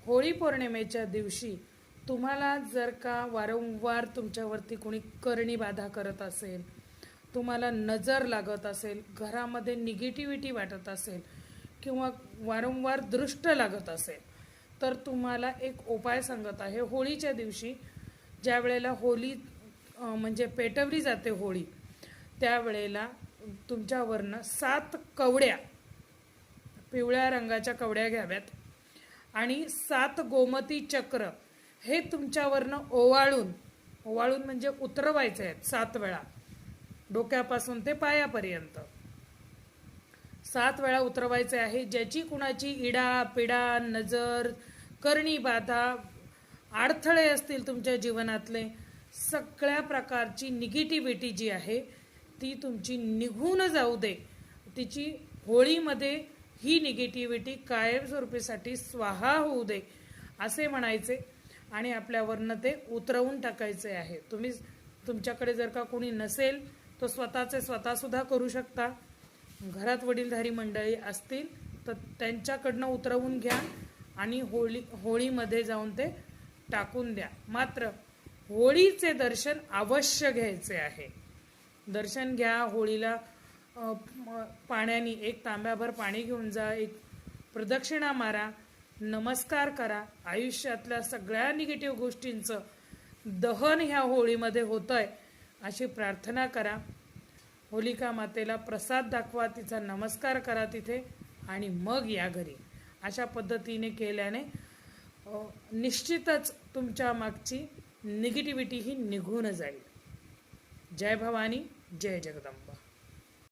होळी पौर्णिमेच्या दिवशी तुम्हाला जर का वारंवार तुमच्यावरती कोणी करणी बाधा करत असेल, तुम्हाला नजर लागत असेल, घरामध्ये निगेटिव्हिटी वाटत असेल किंवा वारंवार दृष्ट लागत असेल, तर तुम्हाला एक उपाय सांगत आहे. होळीच्या दिवशी ज्या वेळेला होळी म्हणजे पेटवली जाते होळी, त्यावेळेला तुमच्यावरनं 7 कवड्या, पिवळ्या रंगाच्या कवड्या घ्याव्यात आणि 7 गोमती चक्र हे तुमच्यावरनं ओवाळून म्हणजे उतरवायचे आहेत 7 वेळा, डोक्यापासून ते पायापर्यंत 7 वेळा उतरवायचे आहे. ज्याची कुणाची इडा पिडा नजर करणी बाधा अडथळे असतील तुमच्या जीवनातले, सगळ्या प्रकारची निगेटिव्हिटी जी आहे ती तुमची निघून जाऊ दे. तिची होळीमध्ये ही निगेटिव्हिटी कायमस्वरूपीसाठी स्वाहा होऊ दे असे म्हणायचे आणि आपल्यावरनं ते उतरवून टाकायचे आहे. तुमच्याकडे जर का कोणी नसेल तर स्वतःसुद्धा करू शकता. घरात वडीलधारी मंडळी असतील तर त्यांच्याकडनं उतरवून घ्या आणि होळीमध्ये जाऊन ते टाकून द्या. मात्र होळीचे दर्शन अवश्य घ्यायचे आहे. दर्शन घ्या. होळीला पाण्याने 1 तांब्याभर पाणी घेऊन जा, 1 प्रदक्षिणा मारा, नमस्कार करा. आयुष्यातल्या सगळ्या निगेटिव्ह गोष्टींचं दहन ह्या होळीमध्ये होतंय अशी प्रार्थना करा. होलिका मातेला प्रसाद दाखवा, तिचा नमस्कार करा तिथे आणि मग या घरी. अशा पद्धतीने केल्याने निश्चितच तुमच्या मागची निगेटिव्हिटी ही निघून जाईल. जय भवानी, जय जगदंबा.